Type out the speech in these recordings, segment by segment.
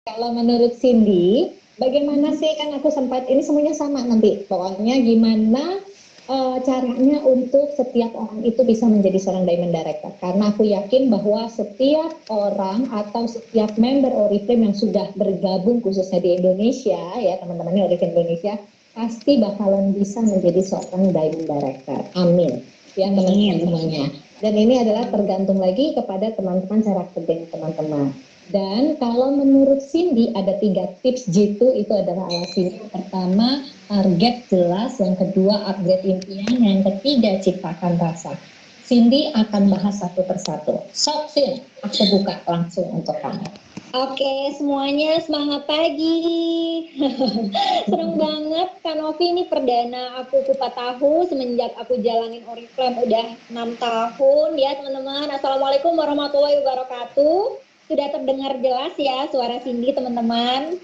Kalau menurut Cindy, bagaimana sih, kan aku sempat ini semuanya sama nanti. Pokoknya gimana caranya untuk setiap orang itu bisa menjadi seorang diamond director. Karena aku yakin bahwa setiap orang atau setiap member Oriflame yang sudah bergabung khususnya di Indonesia, ya teman-teman Oriflame Indonesia, pasti bakalan bisa menjadi seorang diamond director. Amin. Ya teman-teman semuanya. Dan ini adalah tergantung lagi kepada teman-teman cara kerja teman-teman. Dan kalau menurut Cindy ada 3 tips jitu itu adalah ala Cindy. Yang pertama, target jelas. Yang kedua, upgrade impian. Yang ketiga, ciptakan rasa. Cindy akan bahas satu persatu. So, Cindy, aku buka langsung untuk kamu. Oke, semuanya semangat pagi. Seneng banget Kak Novi, ini perdana aku kupat tahu semenjak aku jalanin Oriflame udah 6 tahun ya teman-teman. Assalamualaikum warahmatullahi wabarakatuh. Sudah terdengar jelas ya suara Cindy teman-teman.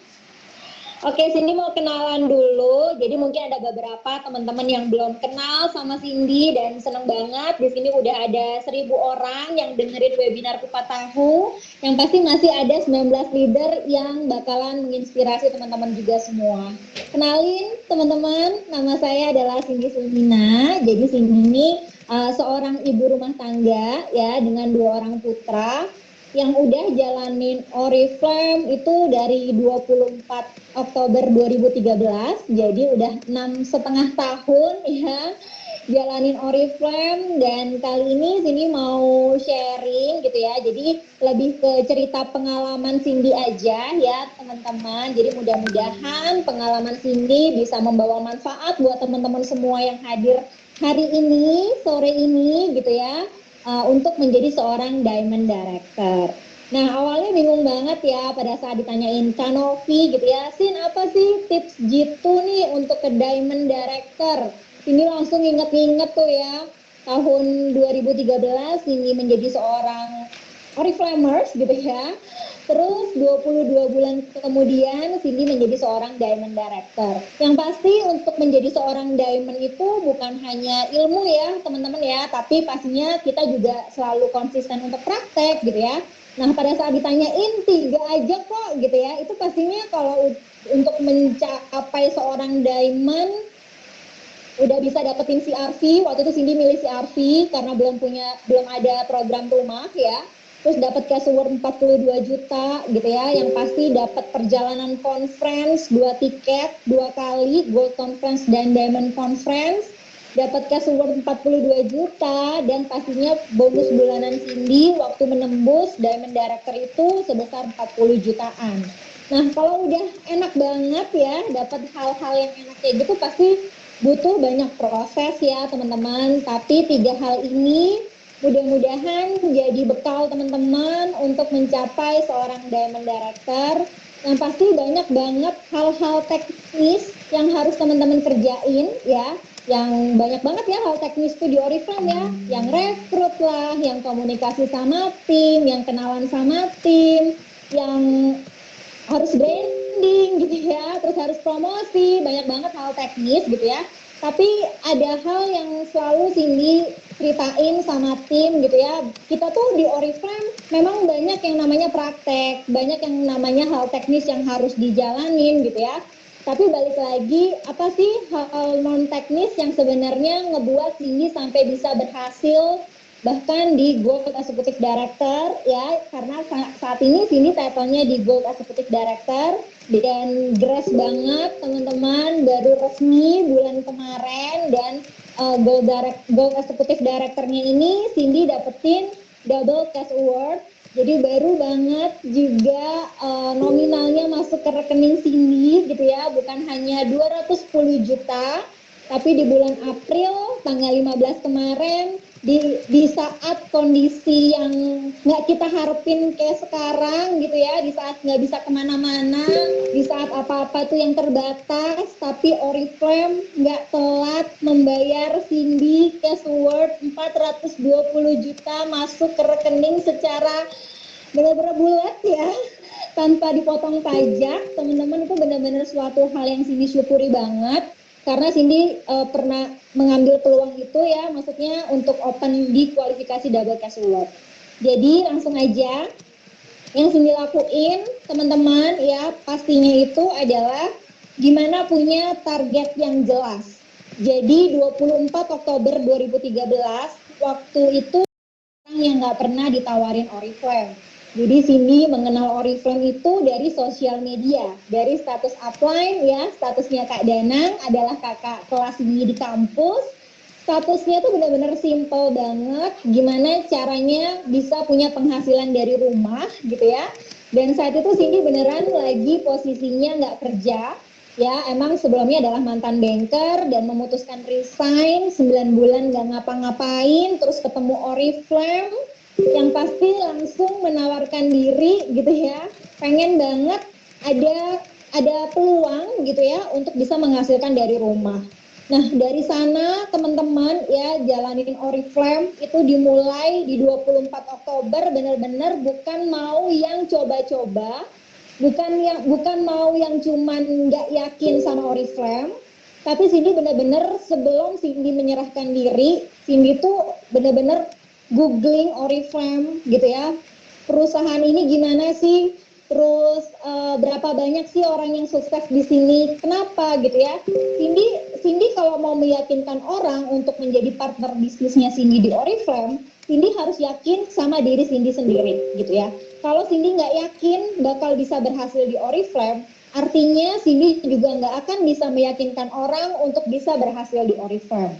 Oke, Cindy mau kenalan dulu. Jadi mungkin ada beberapa teman-teman yang belum kenal sama Cindy dan seneng banget. Di sini udah ada 1.000 orang yang dengerin webinar Kupat Tahu. Yang pasti masih ada 19 leader yang bakalan menginspirasi teman-teman juga semua. Kenalin teman-teman, nama saya adalah Cindy Sulmina. Jadi Cindy ini seorang ibu rumah tangga ya dengan 2 orang putra yang udah jalanin Oriflame itu dari 24 Oktober 2013, jadi udah 6,5 tahun ya jalanin Oriflame. Dan kali ini Cindy mau sharing gitu ya, jadi lebih ke cerita pengalaman Cindy aja ya teman-teman. Jadi mudah-mudahan pengalaman Cindy bisa membawa manfaat buat teman-teman semua yang hadir hari ini, sore ini gitu ya, untuk menjadi seorang diamond director. Nah awalnya bingung banget ya pada saat ditanyain Kak Novi gitu ya, Sin apa sih tips jitu nih untuk ke diamond director. Ini langsung inget-inget tuh ya tahun 2013 ini menjadi seorang Oriflamers gitu ya. Terus 22 bulan kemudian Cindy menjadi seorang diamond director. Yang pasti untuk menjadi seorang diamond itu bukan hanya ilmu ya teman-teman ya, tapi pastinya kita juga selalu konsisten untuk praktek gitu ya. Nah pada saat ditanyain 3 aja kok gitu ya, itu pastinya kalau untuk mencapai seorang diamond udah bisa dapetin CRV. Waktu itu Cindy milih CRV karena belum ada program rumah ya. Terus dapat cash award 42 juta gitu ya, yang pasti dapat perjalanan conference 2 tiket 2 kali, Gold Conference dan Diamond Conference, dapat cash award 42 juta, dan pastinya bonus bulanan Cindy waktu menembus Diamond Director itu sebesar 40 jutaan. Nah kalau udah enak banget ya dapat hal-hal yang enak kayak gitu, pasti butuh banyak proses ya teman-teman. Tapi 3 hal ini mudah-mudahan menjadi bekal teman-teman untuk mencapai seorang diamond director. Yang pasti banyak banget hal-hal teknis yang harus teman-teman kerjain ya. Yang banyak banget ya hal teknis itu di Oriflame ya. Yang rekrut lah, yang komunikasi sama tim, yang kenalan sama tim, yang harus branding gitu ya, terus harus promosi, banyak banget hal teknis gitu ya. Tapi ada hal yang selalu Cindy ceritain sama tim gitu ya. Kita tuh di Oriflame memang banyak yang namanya praktek, banyak yang namanya hal teknis yang harus dijalanin gitu ya. Tapi balik lagi, apa sih hal non teknis yang sebenarnya ngebuat Cindy sampai bisa berhasil bahkan di Gold Executive Director ya, karena saat ini Cindy title-nya di Gold Executive Director. Dan geras banget teman-teman, baru resmi bulan kemarin. Dan Gold Executive Director-nya ini Cindy dapetin double cash award. Jadi baru banget juga nominalnya masuk ke rekening Cindy gitu ya, bukan hanya 210 juta, tapi di bulan April tanggal 15 kemarin, di saat kondisi yang nggak kita harapin kayak sekarang gitu ya, di saat nggak bisa kemana-mana, di saat apa-apa tuh yang terbatas, tapi Oriflame nggak telat membayar Cindy cash award 420 juta masuk ke rekening secara benar-benar bulat ya, tanpa dipotong pajak. Teman-teman, itu benar-benar suatu hal yang Cindy syukuri banget. Karena Cindy pernah mengambil peluang itu ya, maksudnya untuk open di kualifikasi double cash award. Jadi langsung aja Yang Cindy lakuin teman-teman ya pastinya itu adalah gimana punya target yang jelas. Jadi 24 Oktober 2013 waktu itu orang yang nggak pernah ditawarin Oriflame. Jadi Cindy mengenal Oriflame itu dari sosial media, dari status upline ya, statusnya Kak Danang adalah kakak kelas Cindy di kampus. Statusnya tuh benar-benar simple banget, gimana caranya bisa punya penghasilan dari rumah gitu ya. Dan saat itu Cindy beneran lagi posisinya nggak kerja, ya emang sebelumnya adalah mantan banker dan memutuskan resign 9 bulan nggak ngapa-ngapain, terus ketemu Oriflame yang pasti langsung menawarkan diri gitu ya, pengen banget ada peluang gitu ya untuk bisa menghasilkan dari rumah. Nah dari sana teman-teman ya jalanin Oriflame itu dimulai di 24 Oktober benar-benar bukan mau yang coba-coba, bukan mau yang cuman nggak yakin sama Oriflame, tapi Cindy benar-benar sebelum Cindy menyerahkan diri, Cindy tuh benar-benar googling Oriflame gitu ya, perusahaan ini gimana sih, terus berapa banyak sih orang yang sukses di sini, kenapa gitu ya. Cindy kalau mau meyakinkan orang untuk menjadi partner bisnisnya Cindy di Oriflame, Cindy harus yakin sama diri Cindy sendiri gitu ya. Kalau Cindy nggak yakin bakal bisa berhasil di Oriflame, artinya Cindy juga nggak akan bisa meyakinkan orang untuk bisa berhasil di Oriflame.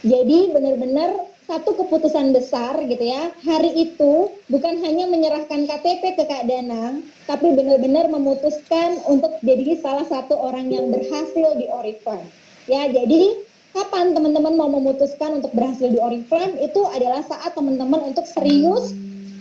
Jadi benar-benar satu keputusan besar gitu ya, hari itu bukan hanya menyerahkan KTP ke Kak Danang, tapi benar-benar memutuskan untuk jadi salah satu orang yang berhasil di Oriflame. Ya, jadi kapan teman-teman mau memutuskan untuk berhasil di Oriflame, itu adalah saat teman-teman untuk serius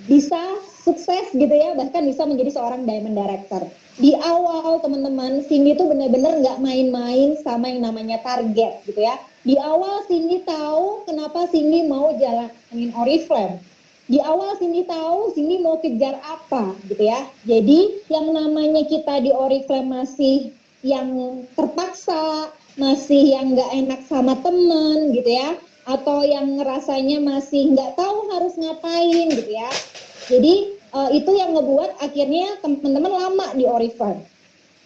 bisa sukses gitu ya, bahkan bisa menjadi seorang diamond director. Di awal teman-teman, Cindy itu benar-benar nggak main-main sama yang namanya target gitu ya. Di awal Cindy tahu kenapa Cindy mau jalanin Oriflame. Di awal Cindy tahu Cindy mau kejar apa gitu ya. Jadi yang namanya kita di Oriflame masih yang terpaksa, masih yang nggak enak sama temen gitu ya, atau yang rasanya masih nggak tahu harus ngapain gitu ya. Jadi itu yang ngebuat akhirnya teman-teman lama di Oriflame.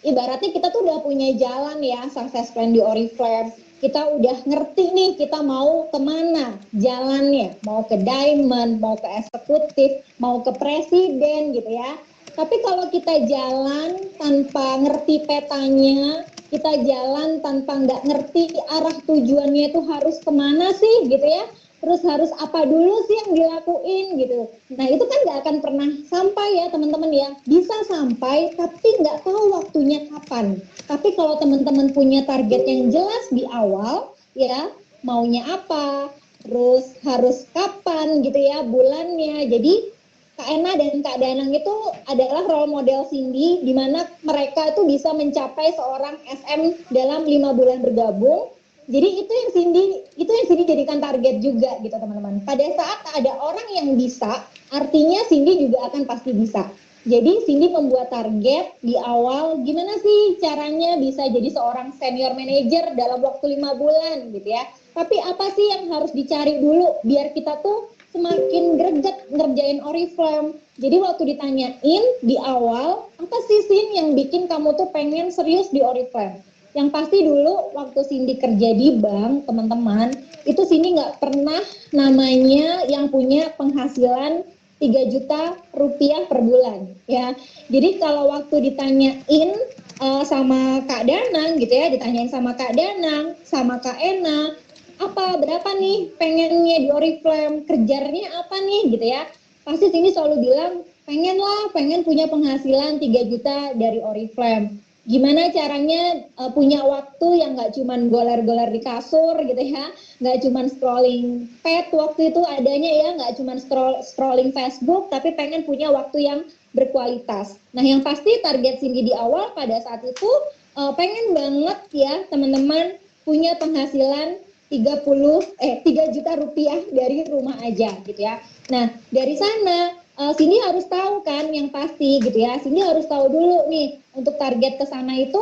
Ibaratnya kita tuh udah punya jalan ya, sukses plan di Oriflame. Kita udah ngerti nih kita mau kemana jalannya, mau ke diamond, mau ke eksekutif, mau ke presiden gitu ya. Tapi kalau kita jalan tanpa ngerti petanya, kita jalan tanpa nggak ngerti arah tujuannya itu harus kemana sih gitu ya, terus harus apa dulu sih yang dilakuin gitu. Nah itu kan nggak akan pernah sampai ya teman-teman ya, bisa sampai tapi nggak tahu waktunya kapan. Tapi kalau teman-teman punya target yang jelas di awal ya, maunya apa, terus harus kapan gitu ya bulannya. Jadi Kak Ena dan Kak Danang itu adalah role model Cindy di mana mereka itu bisa mencapai seorang SM dalam 5 bulan bergabung. Jadi itu yang Cindy jadikan target juga gitu teman-teman. Pada saat ada orang yang bisa, artinya Cindy juga akan pasti bisa. Jadi Cindy membuat target di awal, gimana sih caranya bisa jadi seorang senior manager dalam waktu 5 bulan gitu ya. Tapi apa sih yang harus dicari dulu biar kita tuh semakin greget ngerjain Oriflame. Jadi waktu ditanyain di awal, apa sih Sin yang bikin kamu tuh pengen serius di Oriflame? Yang pasti dulu waktu Cindy kerja di bank, teman-teman, itu Cindy nggak pernah namanya yang punya penghasilan 3 juta rupiah per bulan ya. Jadi kalau waktu ditanyain sama Kak Danang gitu ya, ditanyain sama Kak Danang, sama Kak Ena, apa berapa nih pengennya di Oriflame, kejarnya apa nih gitu ya, pasti Cindy selalu bilang pengen punya penghasilan 3 juta dari Oriflame. Gimana caranya punya waktu yang nggak cuman goler-goler di kasur gitu ya, nggak cuman scrolling pet waktu itu adanya ya, nggak cuman scrolling Facebook, tapi pengen punya waktu yang berkualitas. Nah yang pasti target Cindy di awal pada saat itu pengen banget ya teman-teman punya penghasilan 3 juta rupiah dari rumah aja gitu ya. Nah dari sana Cindy harus tahu kan yang pasti gitu ya. Cindy harus tahu dulu nih untuk target ke sana itu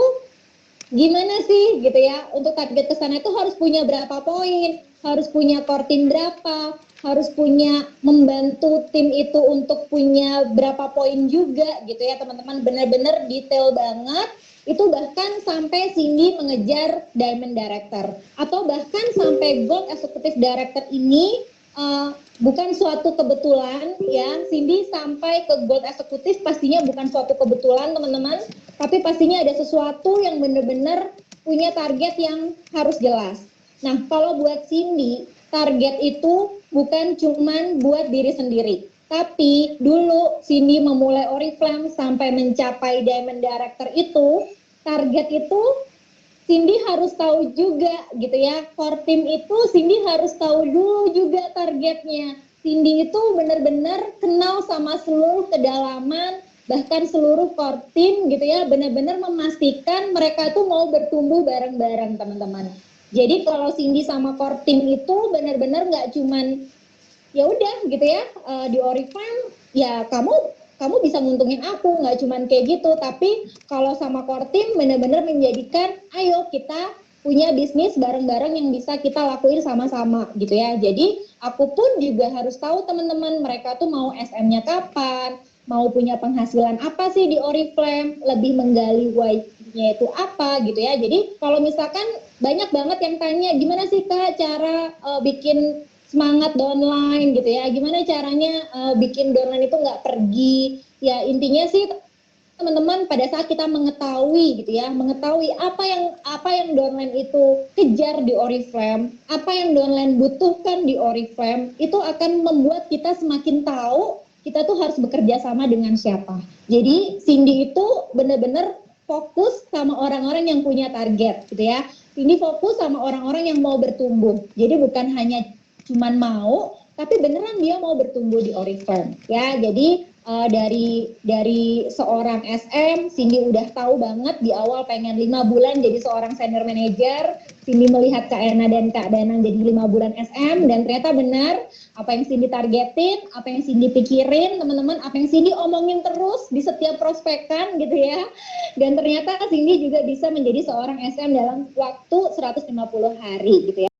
gimana sih gitu ya. Untuk target ke sana itu harus punya berapa poin, harus punya core team berapa, harus punya membantu tim itu untuk punya berapa poin juga gitu ya teman-teman, benar-benar detail banget. Itu bahkan sampai Cindy mengejar Diamond Director atau bahkan sampai Gold Executive Director ini bukan suatu kebetulan ya. Cindy sampai ke Gold Executive pastinya bukan suatu kebetulan teman-teman, tapi pastinya ada sesuatu yang benar-benar punya target yang harus jelas. Nah, kalau buat Cindy, target itu bukan cuman buat diri sendiri. Tapi dulu Cindy memulai Oriflame sampai mencapai Diamond Director itu, target itu Cindy harus tahu juga gitu ya. Core team itu Cindy harus tahu dulu juga targetnya. Cindy itu benar-benar kenal sama seluruh kedalaman, bahkan seluruh core team gitu ya, benar-benar memastikan mereka tuh mau bertumbuh bareng-bareng teman-teman. Jadi kalau Cindy sama core team itu benar-benar nggak cuman ya udah gitu ya di Oriflame ya kamu bisa nguntungin aku, nggak cuman kayak gitu, tapi kalau sama core team benar-benar menjadikan ayo kita punya bisnis bareng-bareng yang bisa kita lakuin sama-sama gitu ya. Jadi aku pun juga harus tahu teman-teman mereka tuh mau SM-nya kapan, mau punya penghasilan apa sih di Oriflame, lebih menggali why-nya itu apa gitu ya. Jadi kalau misalkan banyak banget yang tanya gimana sih Kak cara bikin semangat downline gitu ya, gimana caranya bikin downline itu nggak pergi ya. Intinya sih teman-teman pada saat kita mengetahui gitu ya, mengetahui apa yang downline itu kejar di Oriflame, apa yang downline butuhkan di Oriflame, itu akan membuat kita semakin tahu kita tuh harus bekerja sama dengan siapa. Jadi Cindy itu benar-benar fokus sama orang-orang yang punya target gitu ya. Cindy fokus sama orang-orang yang mau bertumbuh. Jadi bukan hanya cuman mau, tapi beneran dia mau bertumbuh di Oriflame ya. Jadi dari seorang SM, Cindy udah tahu banget di awal pengen 5 bulan jadi seorang senior manager. Cindy melihat Kak Ena dan Kak Danang jadi 5 bulan SM, dan ternyata benar apa yang Cindy targetin, apa yang Cindy pikirin teman-teman, apa yang Cindy omongin terus di setiap prospekan gitu ya. Dan ternyata Cindy juga bisa menjadi seorang SM dalam waktu 150 hari gitu ya.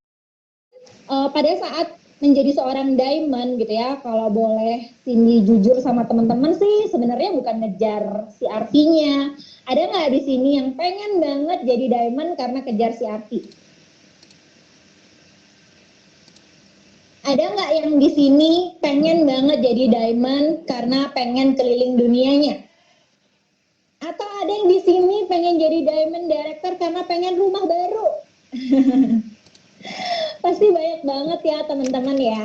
Pada saat menjadi seorang diamond gitu ya, kalau boleh Cindy jujur sama teman-teman sih, sebenarnya bukan ngejar CRT-nya. Ada nggak di sini yang pengen banget jadi diamond karena kejar CRT? Ada nggak yang di sini pengen banget jadi diamond karena pengen keliling dunianya? Atau ada yang di sini pengen jadi diamond director karena pengen rumah baru? Pasti banyak banget ya teman-teman ya.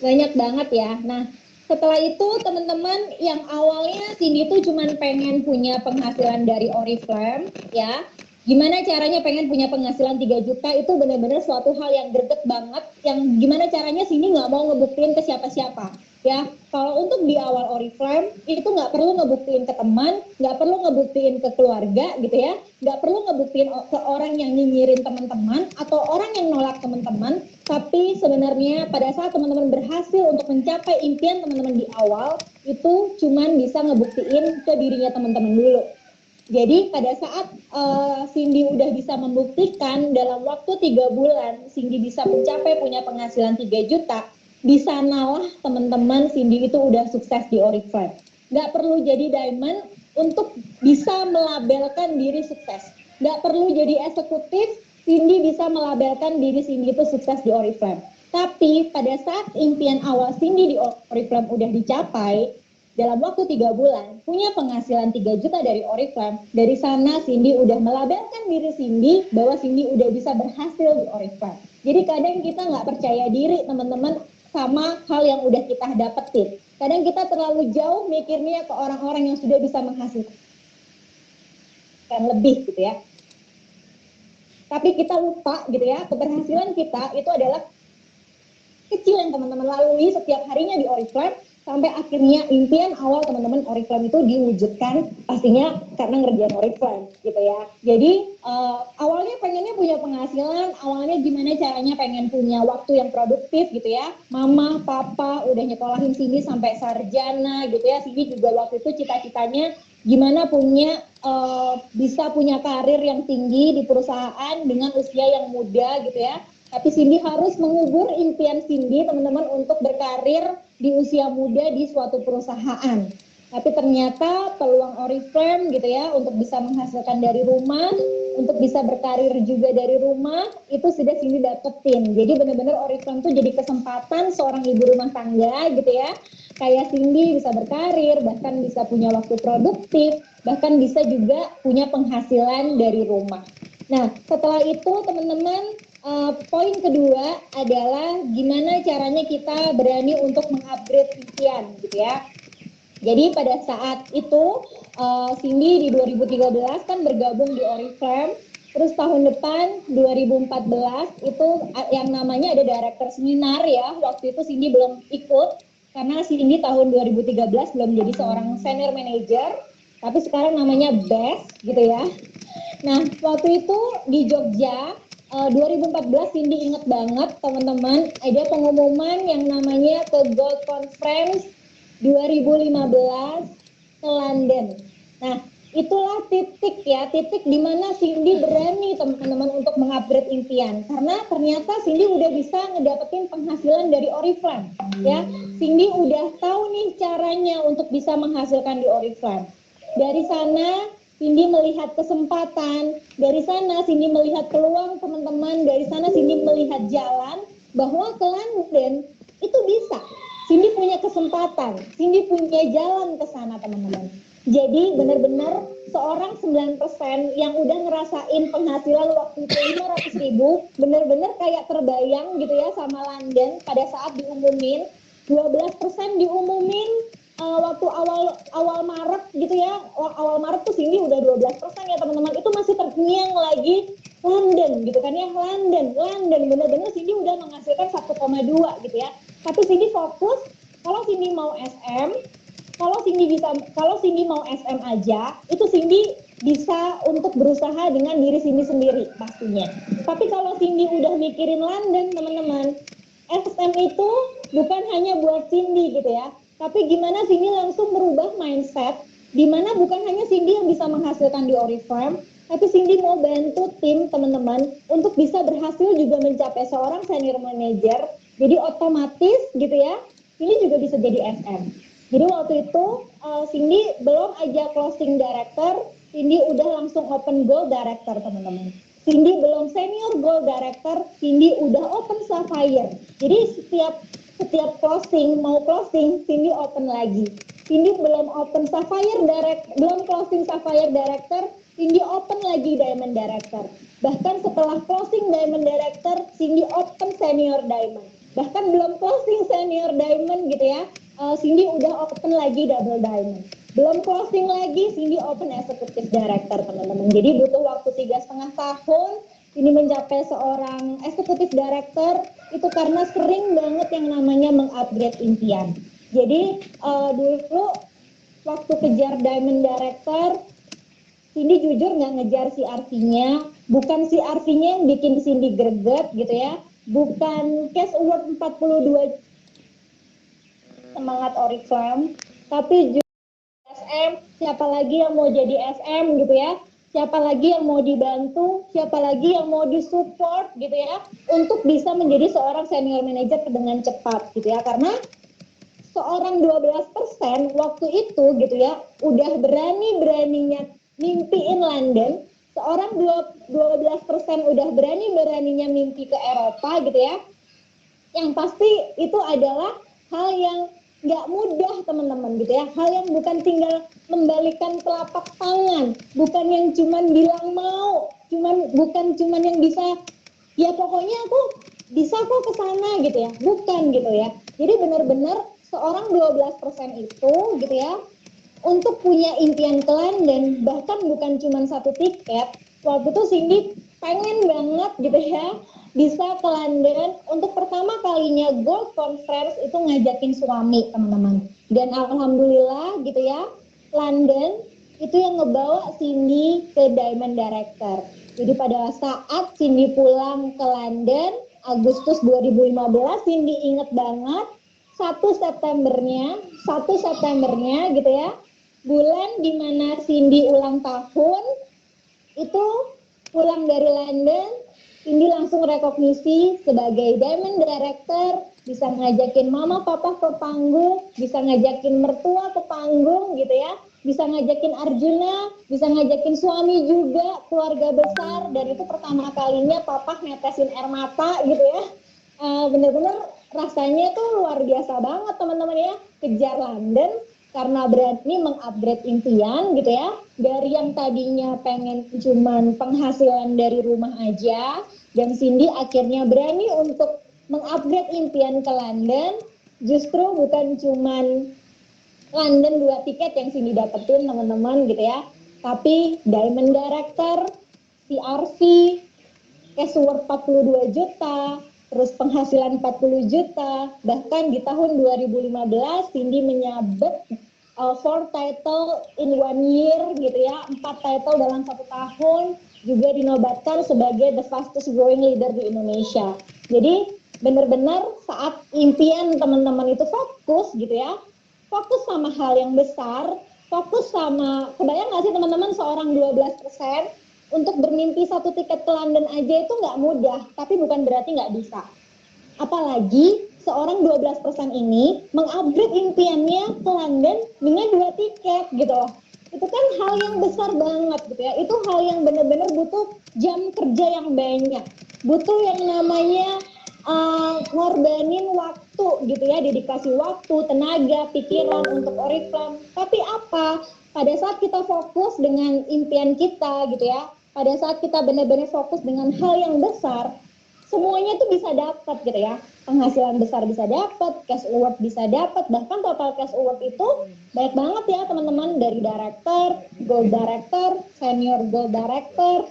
Banyak banget ya. Nah, setelah itu teman-teman yang awalnya Cindy itu cuma pengen punya penghasilan dari Oriflame ya. Gimana caranya pengen punya penghasilan 3 juta, itu benar-benar suatu hal yang greget banget. Yang gimana caranya Cindy nggak mau ngebuktiin ke siapa-siapa. Ya, kalau untuk di awal Oriflame itu nggak perlu ngebuktiin ke teman, nggak perlu ngebuktiin ke keluarga gitu ya, nggak perlu ngebuktiin ke orang yang nyinyirin teman-teman atau orang yang nolak teman-teman. Tapi sebenarnya pada saat teman-teman berhasil untuk mencapai impian teman-teman di awal, itu cuman bisa ngebuktiin ke dirinya teman-teman dulu. Jadi pada saat Cindy udah bisa membuktikan dalam waktu 3 bulan Cindy bisa mencapai punya penghasilan 3 juta, di sanalah teman-teman Cindy itu udah sukses di Oriflame. Nggak perlu jadi diamond untuk bisa melabelkan diri sukses. Nggak perlu jadi eksekutif, Cindy bisa melabelkan diri Cindy itu sukses di Oriflame. Tapi pada saat impian awal Cindy di Oriflame udah dicapai, dalam waktu 3 bulan, punya penghasilan 3 juta dari Oriflame, dari sana Cindy udah melabelkan diri Cindy bahwa Cindy udah bisa berhasil di Oriflame. Jadi kadang kita nggak percaya diri teman-teman sama hal yang udah kita dapetin. Kadang kita terlalu jauh mikirnya ke orang-orang yang sudah bisa menghasilkan lebih gitu ya. Tapi kita lupa gitu ya, keberhasilan kita itu adalah kecil yang teman-teman lalui setiap harinya di Oriflame, sampai akhirnya impian awal teman-teman Oriflame itu diwujudkan pastinya karena ngerjain Oriflame gitu ya. Jadi awalnya pengennya punya penghasilan, awalnya gimana caranya pengen punya waktu yang produktif gitu ya. Mama, papa udah nyekolahin Cindy sampai sarjana gitu ya. Cindy juga waktu itu cita-citanya gimana punya bisa punya karir yang tinggi di perusahaan dengan usia yang muda gitu ya. Tapi Cindy harus mengubur impian Cindy, teman-teman, untuk berkarir di usia muda di suatu perusahaan. Tapi ternyata peluang Oriflame gitu ya untuk bisa menghasilkan dari rumah, untuk bisa berkarir juga dari rumah, itu sudah Cindy dapetin. Jadi benar-benar Oriflame itu jadi kesempatan seorang ibu rumah tangga gitu ya. Kayak Cindy bisa berkarir, bahkan bisa punya waktu produktif, bahkan bisa juga punya penghasilan dari rumah. Nah, setelah itu teman-teman, poin kedua adalah gimana caranya kita berani untuk mengupgrade impian gitu ya. Jadi pada saat itu Cindy di 2013 kan bergabung di Oriflame. Terus tahun depan 2014 itu yang namanya ada director seminar ya. Waktu itu Cindy belum ikut karena Cindy tahun 2013 belum jadi seorang senior manager. Tapi sekarang namanya BEST gitu ya. Nah waktu itu di Jogja 2014 Cindy inget banget teman-teman, ada pengumuman yang namanya ke Gold Conference 2015 ke London. Nah, itulah titik di mana Cindy berani teman-teman untuk mengupgrade impian. Karena ternyata Cindy udah bisa ngedapetin penghasilan dari Oriflame. Ya, Cindy udah tahu nih caranya untuk bisa menghasilkan di Oriflame. Dari sana Cindy melihat kesempatan, dari sana Cindy melihat peluang teman-teman, dari sana Cindy melihat jalan bahwa ke London itu bisa. Cindy punya kesempatan, Cindy punya jalan ke sana teman-teman. Jadi benar-benar seorang 9% yang udah ngerasain penghasilan waktu itu 500.000, benar-benar kayak terbayang gitu ya sama London pada saat diumumin. 12% diumumin waktu awal Maret gitu ya. Awal Maret tuh Cindy udah 12% ya teman-teman. Itu masih terngiang lagi London gitu kan ya, London benar-benar Cindy udah menghasilkan 1,2 gitu ya. Tapi Cindy fokus kalau Cindy mau SM, kalau Cindy mau SM aja, itu Cindy bisa untuk berusaha dengan diri Cindy sendiri pastinya. Tapi kalau Cindy udah mikirin London teman-teman, SM itu bukan hanya buat Cindy gitu ya, tapi gimana Cindy langsung merubah mindset, dimana bukan hanya Cindy yang bisa menghasilkan di Oriflame, tapi Cindy mau bantu tim teman-teman untuk bisa berhasil juga mencapai seorang senior manager. Jadi otomatis gitu ya, Cindy juga bisa jadi SM. Jadi waktu itu Cindy belum aja closing director, Cindy udah langsung open gold director teman-teman. Cindy belum senior gold director, Cindy udah open sapphire. Jadi setiap closing Cindy open lagi. Cindy belum open sapphire belum closing sapphire director, Cindy open lagi diamond director. Bahkan setelah closing diamond director, Cindy open senior diamond. Bahkan belum closing senior diamond gitu ya, Cindy udah open lagi double diamond. Belum closing lagi, Cindy open executive director teman-teman. Jadi butuh waktu 3,5 tahun ini mencapai seorang executive director, itu karena sering banget yang namanya mengupgrade impian. Jadi dulu waktu kejar diamond director, Cindy jujur nggak ngejar CRV-nya, bukan CRV-nya yang bikin Cindy greget gitu ya, bukan cash award 42 semangat Oriflame, tapi juga SM, siapa lagi yang mau jadi SM gitu ya, siapa lagi yang mau dibantu, siapa lagi yang mau disupport gitu ya, untuk bisa menjadi seorang senior manager dengan cepat gitu ya, karena seorang 12% waktu itu gitu ya, udah beraninya mimpiin London, seorang 12% udah beraninya mimpi ke Eropa gitu ya, yang pasti itu adalah hal yang nggak mudah teman-teman gitu ya, hal yang bukan tinggal membalikkan telapak tangan, bukan yang cuman bilang mau, bukan cuman yang bisa ya pokoknya aku bisa kok ke sana gitu ya, bukan gitu ya. Jadi benar-benar seorang 12% itu gitu ya, untuk punya impian ke London, bahkan bukan cuma satu tiket. Waktu itu Cindy pengen banget gitu ya bisa ke London untuk pertama kalinya Gold Conference itu ngajakin suami teman-teman. Dan alhamdulillah gitu ya, London itu yang ngebawa Cindy ke Diamond Director. Jadi pada saat Cindy pulang ke London Agustus 2015, Cindy inget banget 1 Septembernya gitu ya, bulan dimana Cindy ulang tahun, itu pulang dari London, Cindy langsung rekognisi sebagai Diamond Director, bisa ngajakin mama papa ke panggung, bisa ngajakin mertua ke panggung gitu ya, bisa ngajakin Arjuna, bisa ngajakin suami juga, keluarga besar, dan itu pertama kalinya papa netesin air mata gitu ya. Bener-bener rasanya tuh luar biasa banget teman-teman ya, kejar London karena berani mengupgrade impian gitu ya, dari yang tadinya pengen cuman penghasilan dari rumah aja, dan Cindy akhirnya berani untuk mengupgrade impian ke London. Justru bukan cuman London 2 tiket yang Cindy dapetin teman-teman gitu ya, tapi Diamond Director, CRV, cash worth 42 juta, terus penghasilan 40 juta, bahkan di tahun 2015 Cindy menyabet 4 title in 1 year gitu ya, 4 title dalam 1 tahun, juga dinobatkan sebagai the fastest growing leader di Indonesia. Jadi benar-benar saat impian teman-teman itu fokus gitu ya, fokus sama hal yang besar, fokus sama, kebayang nggak sih teman-teman seorang 12% untuk bermimpi 1 tiket ke London aja itu nggak mudah, tapi bukan berarti nggak bisa. Apalagi seorang 12% ini mengupgrade impiannya ke London dengan 2 tiket gitu loh. Itu kan hal yang besar banget gitu ya. Itu hal yang benar-benar butuh jam kerja yang banyak. Butuh yang namanya ngorbanin waktu gitu ya, dedikasi waktu, tenaga, pikiran untuk Oriflame. Tapi apa? Pada saat kita fokus dengan impian kita gitu ya, pada saat kita benar-benar fokus dengan hal yang besar, semuanya tuh bisa dapat gitu ya. Penghasilan besar bisa dapat, cash award bisa dapat, bahkan total cash award itu banyak banget ya teman-teman, dari director, gold director, senior gold director.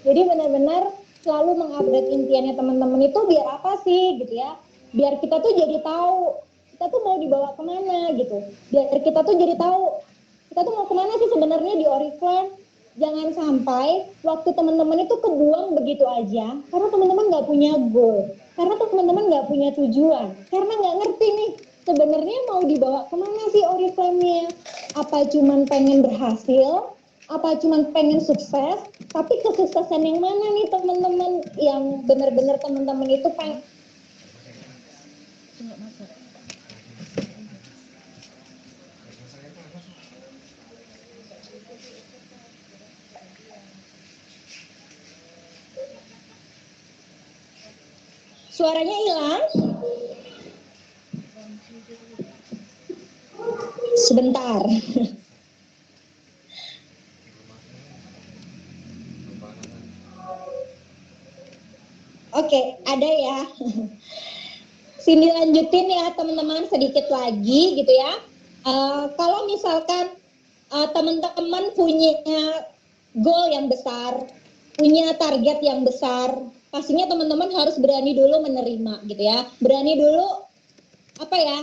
Jadi benar-benar selalu mengupdate impiannya teman-teman itu biar apa sih gitu ya, biar kita tuh jadi tahu kita tuh mau dibawa kemana gitu, biar kita tuh jadi tahu kita tuh mau kemana sih sebenarnya di Oriflame. Jangan sampai waktu teman-teman itu kebuang begitu aja karena teman-teman nggak punya goal, karena teman-teman nggak punya tujuan, karena nggak ngerti nih sebenarnya mau dibawa kemana sih Oriflame-nya. Apa cuman pengen berhasil, apa cuman pengen sukses, tapi kesuksesan yang mana nih teman-teman, yang benar-benar teman-teman itu pengen. Suaranya hilang. Sebentar. Oke, ada ya. Sini lanjutin ya teman-teman sedikit lagi gitu ya. Kalau misalkan teman-teman punya goal yang besar, punya target yang besar, pastinya teman-teman harus berani dulu menerima gitu ya. Berani dulu apa ya,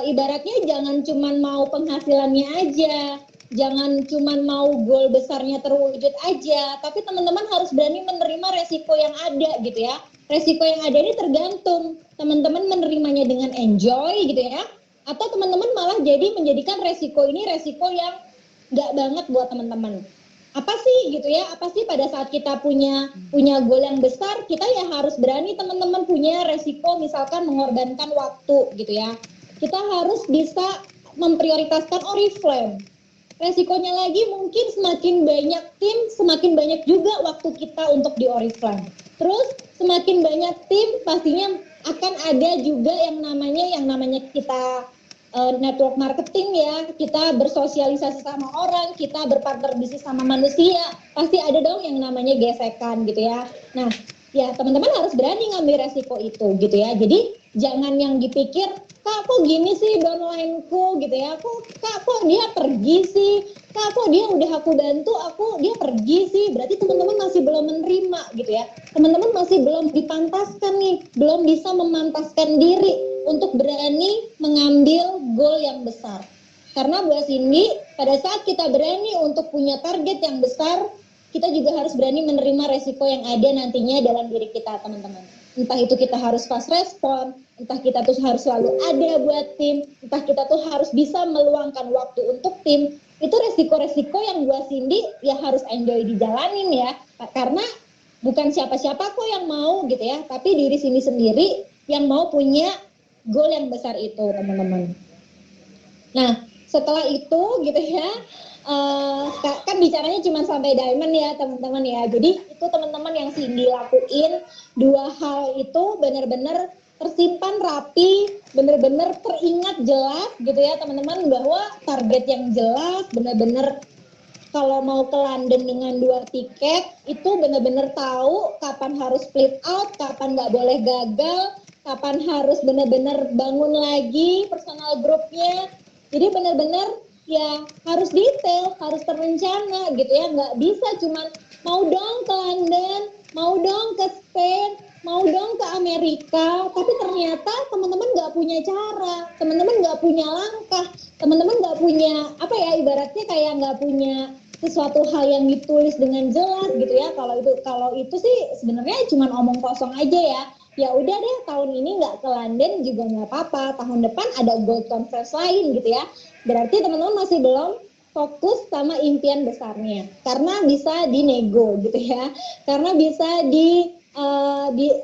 ibaratnya jangan cuman mau penghasilannya aja, jangan cuman mau goal besarnya terwujud aja, tapi teman-teman harus berani menerima resiko yang ada gitu ya. Resiko yang ada ini tergantung teman-teman menerimanya dengan enjoy gitu ya, atau teman-teman malah jadi menjadikan resiko ini resiko yang nggak banget buat teman-teman. Apa sih gitu ya, apa sih pada saat kita punya goal yang besar, kita ya harus berani teman-teman punya resiko, misalkan mengorbankan waktu gitu ya. Kita harus bisa memprioritaskan Oriflame. Resikonya lagi mungkin semakin banyak tim, semakin banyak juga waktu kita untuk di Oriflame. Terus semakin banyak tim pastinya akan ada juga yang namanya kita network marketing ya, kita bersosialisasi sama orang, kita berpartner bisnis sama manusia, pasti ada dong yang namanya gesekan gitu ya. Nah, ya teman-teman harus berani ngambil resiko itu gitu ya. Jadi jangan yang dipikir, kak kok gini sih downline-ku gitu ya, kak kok dia pergi sih, kak kok dia udah aku bantu, dia pergi sih, berarti teman-teman masih belum menerima gitu ya. Teman-teman masih belum dipantaskan nih, belum bisa memantaskan diri untuk berani mengambil goal yang besar. Karena buat Cindy, pada saat kita berani untuk punya target yang besar, kita juga harus berani menerima resiko yang ada nantinya dalam diri kita teman-teman. Entah itu kita harus fast respon, entah kita tuh harus selalu ada buat tim, entah kita tuh harus bisa meluangkan waktu untuk tim. Itu resiko-resiko yang buat Cindy ya harus enjoy dijalanin ya. Karena bukan siapa-siapa kok yang mau gitu ya, tapi diri Cindy sendiri yang mau punya goal yang besar itu, teman-teman. Nah, setelah itu gitu ya, kan bicaranya cuma sampai diamond ya teman-teman ya. Jadi itu teman-teman yang Cindy lakuin, dua hal itu benar-benar tersimpan rapi, benar-benar teringat jelas gitu ya teman-teman, bahwa target yang jelas, benar-benar kalau mau ke London dengan 2 tiket itu benar-benar tahu kapan harus split out, kapan nggak boleh gagal, kapan harus benar-benar bangun lagi personal grupnya. Jadi benar-benar ya harus detail, harus terencana gitu ya, nggak bisa cuman mau dong ke London, mau dong ke Spain, mau dong ke Amerika, tapi ternyata teman-teman nggak punya cara, teman-teman nggak punya langkah, teman-teman nggak punya apa ya, ibaratnya kayak nggak punya sesuatu hal yang ditulis dengan jelas gitu ya. Kalau itu sih sebenarnya cuma omong kosong aja ya. Ya udah deh, tahun ini nggak ke London juga nggak apa-apa, tahun depan ada Gold Conference lain gitu ya. Berarti teman-teman masih belum fokus sama impian besarnya, karena bisa dinego gitu ya, karena bisa di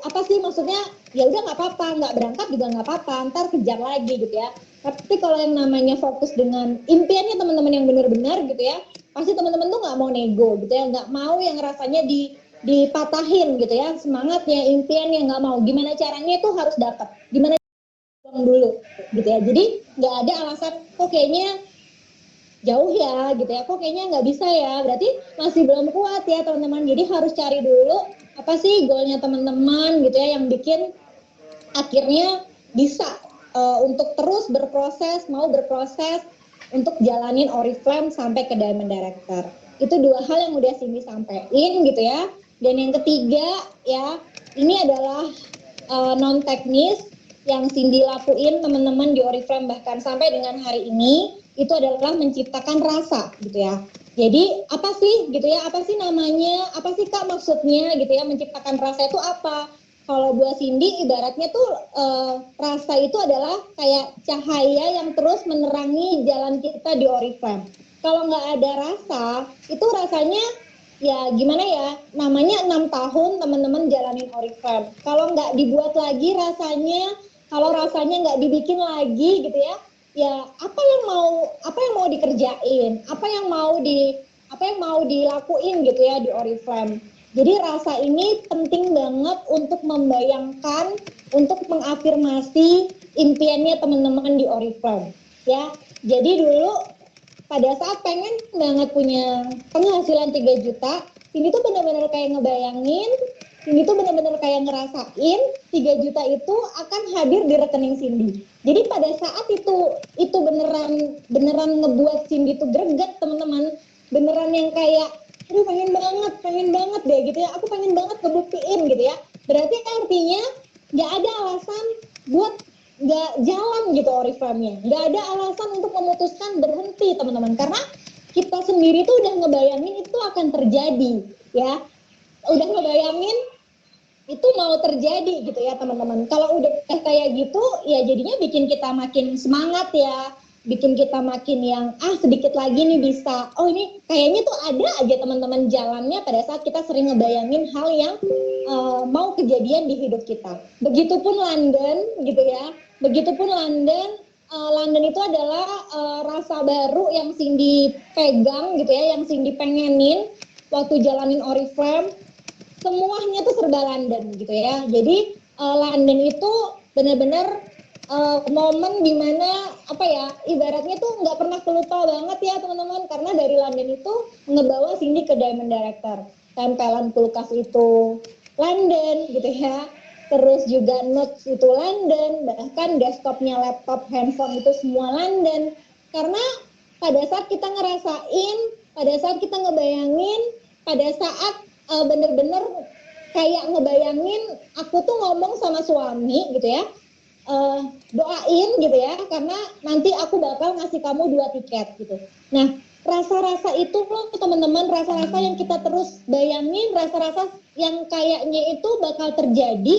apa sih maksudnya, ya udah nggak apa-apa, nggak berangkat juga nggak apa-apa, ntar kejar lagi gitu ya. Tapi kalau yang namanya fokus dengan impiannya teman-teman yang benar-benar gitu ya, pasti teman-teman tuh nggak mau nego gitu ya, nggak mau yang rasanya dipatahin gitu ya semangatnya, impiannya, nggak mau. Gimana caranya itu harus dapat, gimana dulu gitu ya. Jadi nggak ada alasan kok kayaknya jauh ya gitu ya, kok kayaknya nggak bisa ya, berarti masih belum kuat ya teman-teman. Jadi harus cari dulu apa sih goalnya teman-teman gitu ya, yang bikin akhirnya bisa untuk terus berproses, mau berproses untuk jalanin Oriflame sampai ke Diamond Director. Itu dua hal yang udah Cindy sampein gitu ya. Dan yang ketiga ya, ini adalah non teknis yang Cindy lakuin teman-teman di Oriflame bahkan sampai dengan hari ini, itu adalah menciptakan rasa gitu ya. Jadi apa sih gitu ya, apa sih namanya, apa sih Kak maksudnya gitu ya, menciptakan rasa itu apa? Kalau buat Cindy ibaratnya tuh rasa itu adalah kayak cahaya yang terus menerangi jalan kita di Oriflame. Kalau nggak ada rasa, itu rasanya ya gimana ya, namanya 6 tahun teman-teman jalanin Oriflame. Kalau nggak dibuat lagi rasanya, kalau rasanya nggak dibikin lagi gitu ya, ya apa yang mau dikerjain, apa yang mau dilakuin gitu ya di Oriflame. Jadi rasa ini penting banget untuk membayangkan, untuk mengafirmasi impiannya teman-teman di Oriflame ya. Jadi dulu pada saat pengen banget punya penghasilan 3 juta, ini tuh benar-benar kayak ngebayangin, ini tuh benar-benar kayak ngerasain 3 juta itu akan hadir di rekening Cindy. Jadi pada saat itu beneran ngebuat Cindy tuh greget teman-teman, beneran yang kayak aduh pengen banget deh gitu ya, aku pengen banget ngebuktiin gitu ya. Berarti artinya nggak ada alasan buat nggak jalan gitu Oriflame-nya, nggak ada alasan untuk memutuskan berhenti teman-teman, karena kita sendiri tuh udah ngebayangin itu akan terjadi ya, udah ngebayangin itu mau terjadi gitu ya teman-teman. Kalau udah kayak gitu ya jadinya bikin kita makin semangat ya, bikin kita makin yang sedikit lagi nih bisa, oh ini kayaknya tuh ada aja teman-teman jalannya pada saat kita sering ngebayangin hal yang mau kejadian di hidup kita. Begitupun London gitu ya, begitupun London. London itu adalah rasa baru yang Cindy pegang gitu ya, yang Cindy pengenin waktu jalanin Oriflame. Semuanya tuh serba London gitu ya. Jadi London itu benar-benar momen dimana apa ya, ibaratnya tuh nggak pernah kelupa banget ya teman-teman, karena dari London itu ngebawa Cindy ke Diamond Director. Tempelan kulkas itu London gitu ya, terus juga notes itu London, bahkan desktopnya laptop, handphone itu semua London. Karena pada saat kita ngerasain, pada saat kita ngebayangin, pada saat bener-bener kayak ngebayangin aku tuh ngomong sama suami gitu ya, doain gitu ya, karena nanti aku bakal ngasih kamu 2 tiket gitu. Nah rasa-rasa itu loh teman-teman, rasa-rasa yang kita terus bayangin, rasa-rasa yang kayaknya itu bakal terjadi,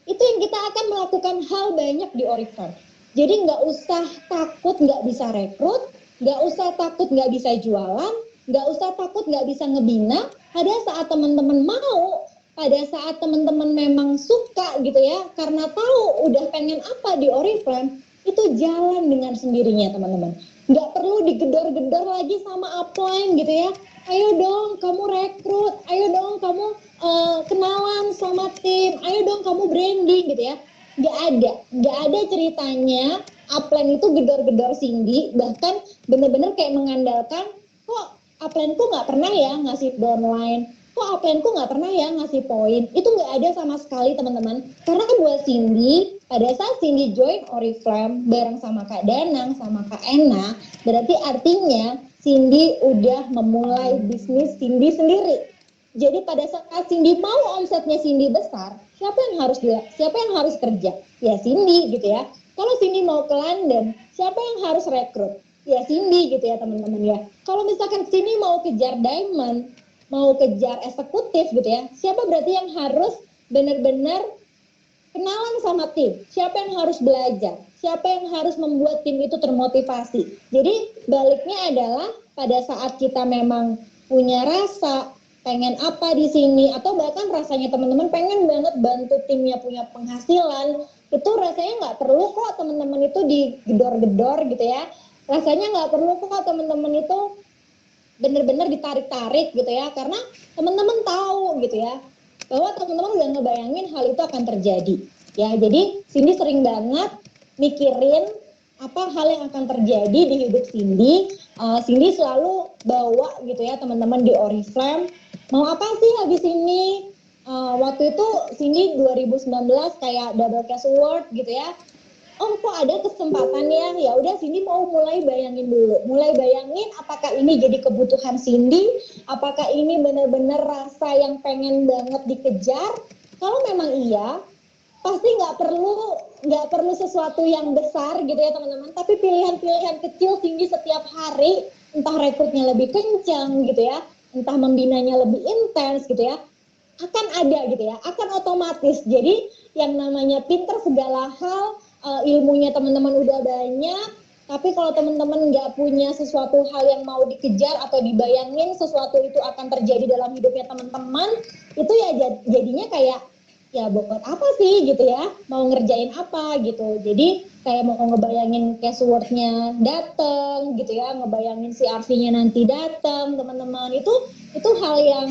itu yang kita akan melakukan hal banyak di Oriflame. Jadi nggak usah takut nggak bisa rekrut, nggak usah takut nggak bisa jualan, nggak usah takut nggak bisa ngebina. Pada saat teman-teman mau pada saat teman-teman memang suka gitu ya, karena tahu udah pengen apa di Oriflame, itu jalan dengan sendirinya teman-teman. Nggak perlu digedor-gedor lagi sama upline gitu ya. Ayo dong kamu rekrut, ayo dong kamu kenalan sama tim, ayo dong kamu branding gitu ya. Nggak ada ceritanya upline itu gedor-gedor Cindy, bahkan bener-bener kayak mengandalkan, kok upline ku nggak pernah ya ngasih downline, kok upline ku nggak pernah ya ngasih poin. Itu nggak ada sama sekali teman-teman. Karena buat Cindy, pada saat Cindy join Oriflame bareng sama Kak Danang, sama Kak Ena, berarti artinya Cindy udah memulai bisnis Cindy sendiri. Jadi pada saat Cindy mau omsetnya Cindy besar, siapa yang harus kerja? Ya Cindy gitu ya. Kalau Cindy mau ke London, siapa yang harus rekrut? Ya Cindy gitu ya teman-teman ya. Kalau misalkan Cindy mau kejar diamond, mau kejar eksekutif gitu ya, siapa berarti yang harus benar-benar kenalan sama tim? Siapa yang harus belajar? Siapa yang harus membuat tim itu termotivasi? Jadi baliknya adalah pada saat kita memang punya rasa pengen apa di sini, atau bahkan rasanya teman-teman pengen banget bantu timnya punya penghasilan, itu rasanya nggak perlu kok teman-teman itu digedor-gedor gitu ya. Rasanya nggak perlu kok teman-teman itu bener-bener ditarik-tarik gitu ya, karena teman-teman tahu gitu ya bahwa teman-teman udah ngebayangin hal itu akan terjadi ya. Jadi Cindy sering banget mikirin apa hal yang akan terjadi di hidup Cindy. Cindy selalu bawa gitu ya teman-teman di Oriflame, mau apa sih habis ini. Waktu itu Cindy 2019 kayak Double Cash Award gitu ya. Oh kok ada kesempatan ya udah Cindy mau mulai bayangin dulu, mulai bayangin apakah ini jadi kebutuhan Cindy, apakah ini benar-benar rasa yang pengen banget dikejar. Kalau memang iya, pasti nggak perlu sesuatu yang besar gitu ya teman-teman, tapi pilihan-pilihan kecil Cindy setiap hari, entah rekrutnya lebih kencang gitu ya, entah membinanya lebih intens gitu ya, akan ada gitu ya, akan otomatis. Jadi yang namanya pinter segala hal, ilmunya teman-teman udah banyak, tapi kalau teman-teman nggak punya sesuatu hal yang mau dikejar atau dibayangin sesuatu itu akan terjadi dalam hidupnya teman-teman, itu ya jadinya kayak ya buat apa sih gitu ya, mau ngerjain apa gitu. Jadi kayak mau ngebayangin cashword-nya dateng gitu ya, ngebayangin si RC-nya nanti dateng teman-teman, itu hal yang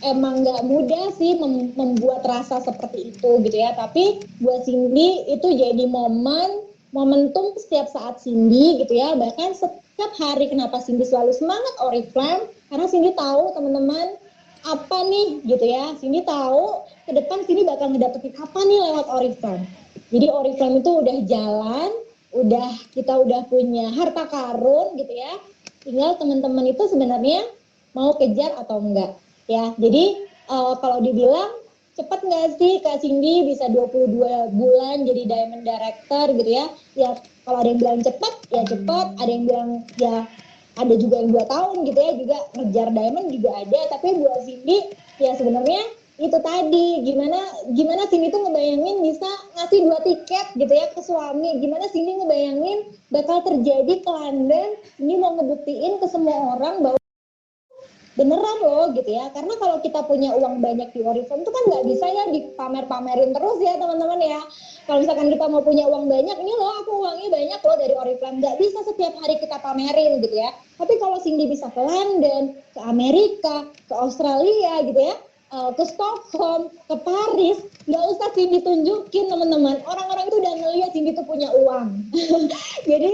emang nggak mudah sih membuat rasa seperti itu gitu ya. Tapi buat Cindy itu jadi momentum setiap saat Cindy gitu ya. Bahkan setiap hari kenapa Cindy selalu semangat Oriflame, karena Cindy tahu teman-teman apa nih gitu ya. Cindy tahu ke depan Cindy bakal ngedapetin apa nih lewat Oriflame. Jadi Oriflame itu udah jalan, kita udah punya harta karun gitu ya. Tinggal teman-teman itu sebenarnya mau kejar atau enggak. Ya, jadi kalau dibilang cepat nggak sih Kak Cindy bisa 22 bulan jadi Diamond Director gitu ya? Ya kalau ada yang bilang cepat, ya cepat. Ada yang bilang ya ada juga yang 2 tahun gitu ya, juga ngejar Diamond juga ada. Tapi buat Cindy ya sebenarnya itu tadi, gimana Cindy tuh ngebayangin bisa ngasih 2 tiket gitu ya ke suami. Gimana Cindy ngebayangin bakal terjadi ke London, Cindy mau ngebuktiin ke semua orang bahwa beneran loh gitu ya. Karena kalau kita punya uang banyak di Oriflame itu kan nggak bisa ya dipamer-pamerin terus ya teman-teman ya. Kalau misalkan kita mau punya uang banyak, ini loh aku uangnya banyak loh dari Oriflame, nggak bisa setiap hari kita pamerin gitu ya. Tapi kalau Cindy bisa ke London, ke Amerika, ke Australia gitu ya, ke Stockholm, ke Paris, nggak usah Cindy tunjukin teman-teman, orang-orang itu udah ngeliat Cindy tuh punya uang. Jadi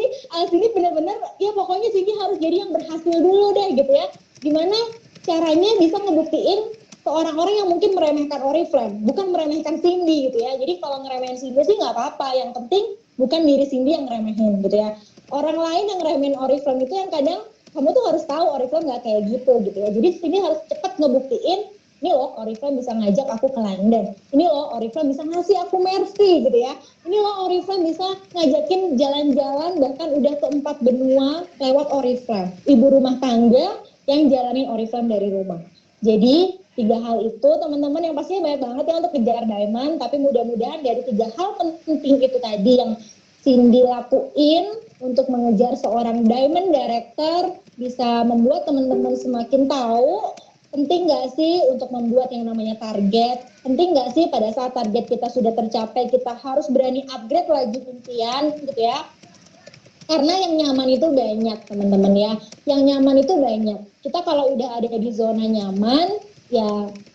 Cindy bener-bener ya pokoknya Cindy harus jadi yang berhasil dulu deh gitu ya. Gimana caranya bisa ngebuktiin ke orang-orang yang mungkin meremehkan Oriflame, bukan meremehkan Cindy gitu ya. Jadi kalau ngeremehin Cindy sih nggak apa-apa, yang penting bukan diri Cindy yang ngeremehin gitu ya. Orang lain yang ngeremehin Oriflame itu yang kadang kamu tuh harus tahu Oriflame nggak kayak gitu ya. Jadi Cindy harus cepat ngebuktiin, ini loh Oriflame bisa ngajak aku ke London, ini loh Oriflame bisa ngasih aku Mercy gitu ya, ini loh Oriflame bisa ngajakin jalan-jalan bahkan udah ke 4 benua lewat Oriflame, ibu rumah tangga yang jalanin Oriflame dari rumah. Jadi 3 hal itu teman-teman yang pastinya banyak banget ya untuk kejar diamond, tapi mudah-mudahan dari 3 hal penting itu tadi yang Cindy lakuin untuk mengejar seorang diamond director bisa membuat teman-teman semakin tahu penting nggak sih untuk membuat yang namanya target? Penting nggak sih pada saat target kita sudah tercapai, kita harus berani upgrade lagi impian gitu ya? Karena yang nyaman itu banyak teman-teman ya. Yang nyaman itu banyak. Kita kalau udah ada di zona nyaman, ya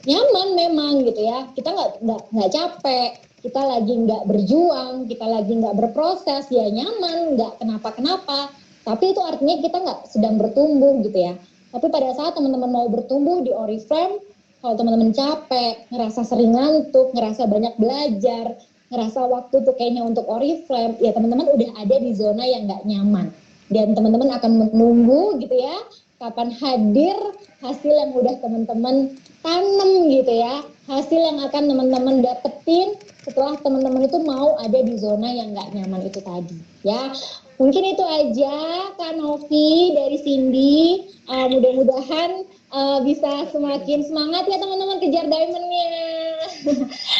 nyaman memang gitu ya. Kita nggak capek, kita lagi nggak berjuang, kita lagi nggak berproses, ya nyaman, nggak kenapa-kenapa. Tapi itu artinya kita nggak sedang bertumbuh gitu ya. Tapi pada saat teman-teman mau bertumbuh di Oriflame, kalau teman-teman capek, ngerasa sering ngantuk, ngerasa banyak belajar, ngerasa waktu tuh kayaknya untuk Oriflame, ya teman-teman udah ada di zona yang nggak nyaman. Dan teman-teman akan menunggu gitu ya, kapan hadir hasil yang udah teman-teman tanam gitu ya. Hasil yang akan teman-teman dapetin setelah teman-teman itu mau ada di zona yang nggak nyaman itu tadi. Ya, mungkin itu aja Kak Novi dari Cindy. Mudah-mudahan bisa semakin semangat ya teman-teman kejar diamondnya.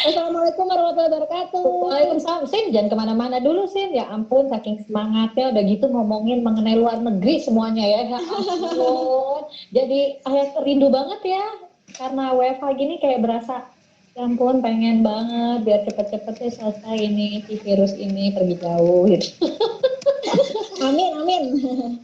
Assalamualaikum warahmatullahi wabarakatuh. Waalaikumsalam. Sin, jangan kemana-mana dulu Sin. Ya ampun, saking semangatnya udah gitu ngomongin mengenai luar negeri semuanya ya. Ya ampun. Jadi rindu banget ya. Karena WFH gini kayak berasa, ya ampun pengen banget biar cepet-cepetnya selesai ini, si virus ini pergi jauh gitu. Amin, amin.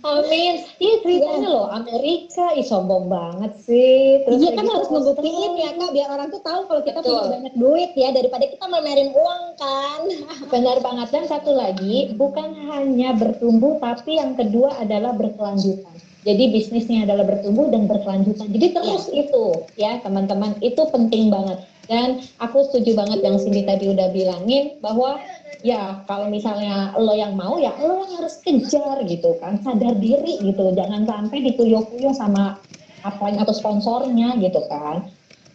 Amin. Iya ceritanya loh, Amerika, sombong banget sih. Terus Iya kayak kan gitu, harus ngebuktiin ya Kak, biar orang tuh tahu kalau kita Betul. punya banyak duit ya, daripada kita mamerin uang kan. Benar banget. Dan satu lagi, bukan hanya bertumbuh, tapi yang kedua adalah berkelanjutan. Jadi bisnisnya adalah bertumbuh dan berkelanjutan. Jadi terus itu ya teman-teman, itu penting banget. Dan aku setuju banget yang Cindy tadi udah bilangin bahwa ya kalau misalnya lo yang mau ya lo yang harus kejar gitu kan, sadar diri gitu, jangan sampai dikuyok-kuyok sama apa atau sponsornya gitu kan.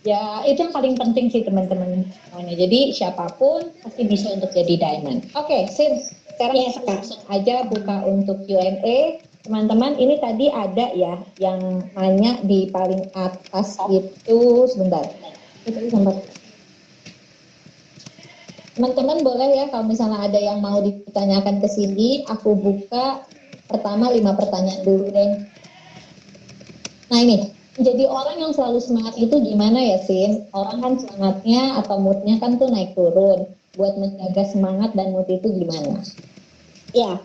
Ya itu yang paling penting sih teman-teman semuanya. Jadi siapapun pasti bisa untuk jadi diamond. Oke, Sin, sekarang Yes, kita langsung aja buka untuk Q&A. Teman-teman, ini tadi ada ya yang nanya di paling atas itu, sebentar. Itu sempat. Teman-teman boleh ya kalau misalnya ada yang mau ditanyakan ke Cindy, aku buka pertama 5 pertanyaan dulu deh. Nah ini, jadi orang yang selalu semangat itu gimana ya Sin? Orang kan semangatnya atau moodnya kan tuh naik turun. Buat menjaga semangat dan mood itu gimana? Ya,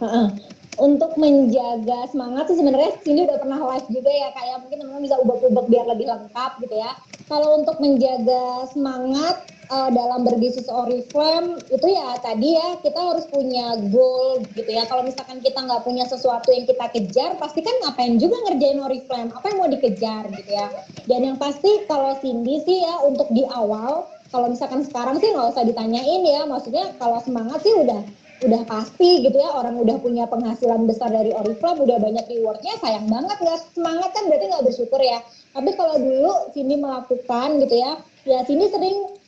untuk menjaga semangat sih sebenarnya Cindy udah pernah live juga ya kayak mungkin teman-teman bisa ubah-ubah biar lebih lengkap gitu ya. Kalau untuk menjaga semangat dalam berbisnis Oriflame itu ya tadi ya kita harus punya goal gitu ya. Kalau misalkan kita nggak punya sesuatu yang kita kejar, pasti kan ngapain juga ngerjain Oriflame? Apa yang mau dikejar gitu ya? Dan yang pasti kalau Cindy sih ya untuk di awal, kalau misalkan sekarang sih nggak usah ditanyain ya. Maksudnya kalau semangat sih udah pasti gitu ya, orang udah punya penghasilan besar dari Oriflame, udah banyak rewardnya, sayang banget nggak semangat kan berarti nggak bersyukur ya. Tapi kalau dulu Cindy melakukan gitu ya Cindy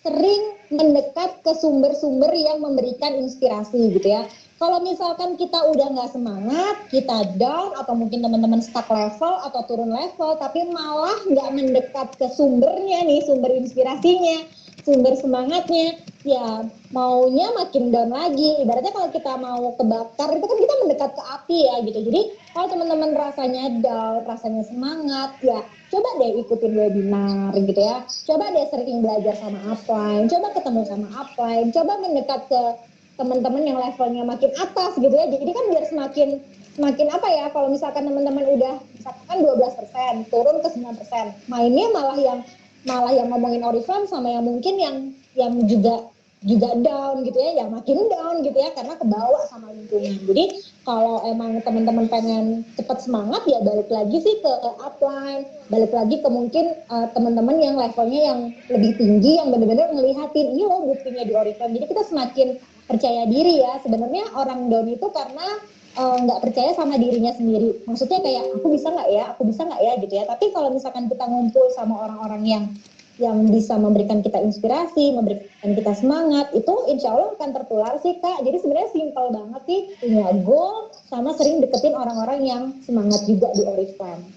sering mendekat ke sumber-sumber yang memberikan inspirasi gitu ya. Kalau misalkan kita udah nggak semangat, kita down atau mungkin teman-teman stuck level atau turun level, tapi malah nggak mendekat ke sumbernya nih, sumber inspirasinya, sumber semangatnya, ya maunya makin down lagi. Ibaratnya kalau kita mau kebakar itu kan kita mendekat ke api ya gitu. Jadi kalau teman-teman rasanya down, rasanya semangat, ya coba deh ikutin webinar gitu ya. Coba deh sering belajar sama upline, coba ketemu sama upline, coba mendekat ke teman-teman yang levelnya makin atas gitu ya. Jadi kan biar semakin apa ya, kalau misalkan teman-teman udah misalkan 12% turun ke 9%, mainnya malah yang ngomongin Oriflame sama yang mungkin yang juga down gitu ya makin down gitu ya karena kebawa sama lingkungan. Jadi kalau emang teman-teman pengen cepat semangat ya balik lagi sih ke upline, balik lagi ke mungkin teman-teman yang levelnya yang lebih tinggi yang benar-benar ngelihatin ini loh buktinya di Oriflame. Jadi kita semakin percaya diri ya. Sebenarnya orang down itu karena nggak percaya sama dirinya sendiri. Maksudnya kayak aku bisa nggak ya gitu ya. Tapi kalau misalkan kita ngumpul sama orang-orang yang bisa memberikan kita inspirasi, memberikan kita semangat, itu insya Allah akan tertular sih Kak. Jadi sebenarnya simpel banget sih, punya goal sama sering deketin orang-orang yang semangat juga di Oriflame.